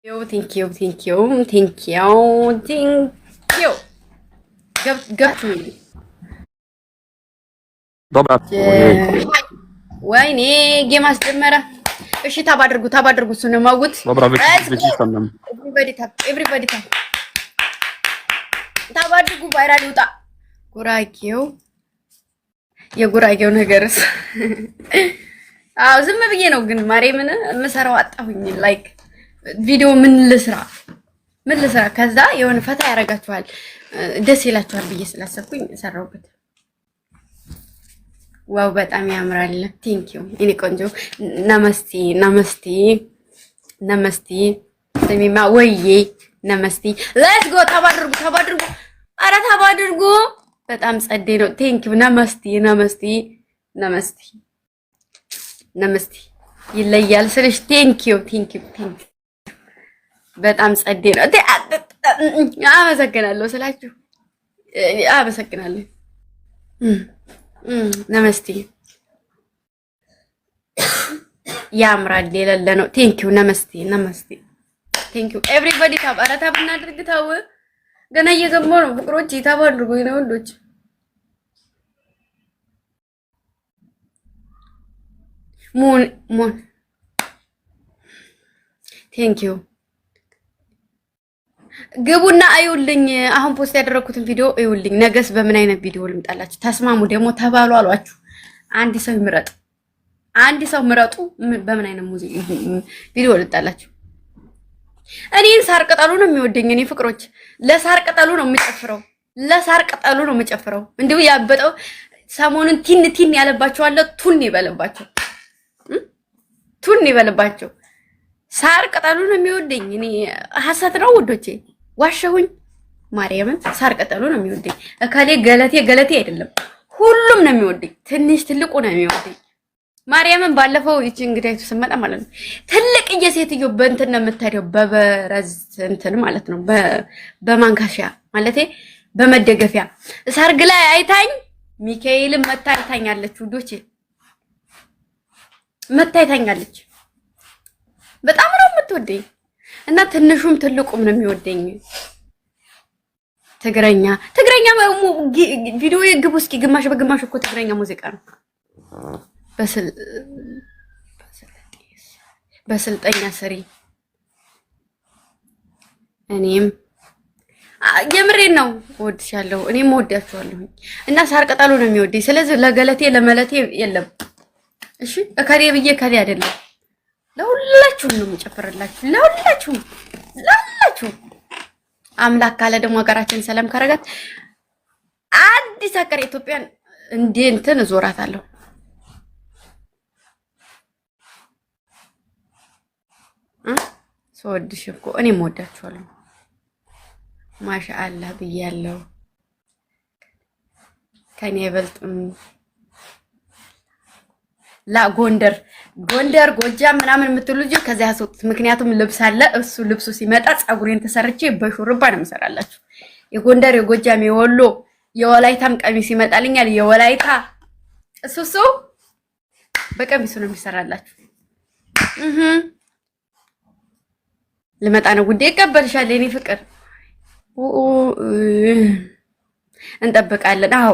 Thank you, thank you, thank you, thank you. Got me. Dobra. ወይኔ ጌም አስጀመረ። እሺ ታብ አድርጉ እሱን ማውት። Dobra, wyciszam nam. Everybody ታብ አድርጉ። ቫይራል ይውጣ። ጉራጌው የጉራጌው ነገርስ አው ዝም ብዬ ነው ግን ማርያምን የምሰራው አጣሁኝ። ላይክ ቪዲዮ ምን ልስራ ከዛ የሆነ ፈታ ያረጋችኋል ደስ ይላችኋል ብዬ ስላሰብኩኝ ሰራውበት። ዋው በጣም ያምራል። ቴንክ ዩ እኔ ቆንጆ። ነመስቲ ሰሚማ ወይዬ ነመስቲ። ሌትስ ጎ ታባድርጉ ኧረ ታባድርጉ። በጣም ጸዴ ነው። ቴንክ ዩ ነመስቲ ይለያል ስልሽ ቴንክ ዩ በጣም ጸዴ ነው። አመሰግናለሁ ስላችሁ አመሰግናለሁ። ነመስቲ ያምራል የሌለ ነው። ቴንክ ዩ ነመስቲ ቴንክ ዩ ኤቭሪባዲ። ታብ ኧረ ታብ እናድርግ። ታው ገና እየገባሁ ነው ፍቅሮች። ታብ አድርጉ ነው ወንዶች። ሙን ቴንክ ዩ ግቡና አዩልኝ። አሁን ፖስት ያደረኩትን ቪዲዮ አዩልኝ። ነገስ በምን አይነት ቪዲዮ ልምጣላችሁ? ተስማሙ ደግሞ ተባሉ አሏችሁ። አንድ ሰው ምረጡ። በምን አይነት ሙዚቃ ቪዲዮ ልምጣላችሁ? እኔን ሳር ቅጠሉ ነው የሚወደኝ። እኔ ፍቅሮች ለሳር ቅጠሉ ነው የምጨፍረው። እንዲሁ ያበጠው ሰሞኑን ቲን ያለባቸው አለ። ቱን ይበልባቸው። ሳር ቅጠሉ ነው የሚወደኝ። እኔ ሐሰት ነው ውዶቼ፣ ዋሸሁኝ። ማርያምን ሳር ቅጠሉ ነው የሚወደኝ። እካሌ ገለቴ አይደለም፣ ሁሉም ነው የሚወደኝ። ትንሽ ትልቁ ነው የሚወደኝ። ማርያምን ባለፈው ይቺ እንግዲህ ስመጣ ማለት ነው ትልቅዬ ሴትዮ በእንትን ነው የምታየው፣ በበረዝ እንትን ማለት ነው፣ በማንካሻ ማለቴ በመደገፊያ ሰርግ ላይ አይታኝ። ሚካኤልን መታ አይታኛለች ውዶቼ፣ መታ አይታኛለች። በጣም ነው የምትወደኝ እና ትንሹም ትልቁም ነው የሚወደኝ። ትግረኛ ቪዲዮ ግቡ እስኪ። ግማሽ በግማሽ እኮ ትግረኛ ሙዚቃ ነው። በስልጠኛ ስሪ። እኔም የምሬን ነው እወድሻለሁ። እኔም እወዳችኋለሁ እና ሳር ቅጠሉ ነው የሚወደኝ። ስለዚህ ለገለቴ ለመለቴ የለም። እሺ እከሌ ብዬ ከሌ አይደለም። ለሁላችሁም ነው የምጨፍርላችሁ። ለሁላችሁም አምላክ ካለ ደግሞ ሀገራችን ሰላም ካረጋት አዲስ ሀገር ኢትዮጵያን እንደ እንትን እዞራታለሁ። ስወድሽ እኮ እኔም እወዳችኋለሁ። ማሻአላህ ብያለሁ። ከኔ አይበልጥም። ላ ጎንደር ጎጃም ምናምን የምትሉ ልጅ ከዚያ ያስወጡት። ምክንያቱም ልብስ አለ። እሱ ልብሱ ሲመጣ ፀጉሬን ተሰርቼ በሹርባ ነው የምሰራላችሁ። የጎንደር የጎጃም የወሎ የወላይታም ቀሚስ ይመጣልኛል። የወላይታ እሱ በቀሚሱ ነው የሚሰራላችሁ። ልመጣ ነው ጉዴ። ይቀበልሻል የኔ ፍቅር። እንጠብቃለን። አዎ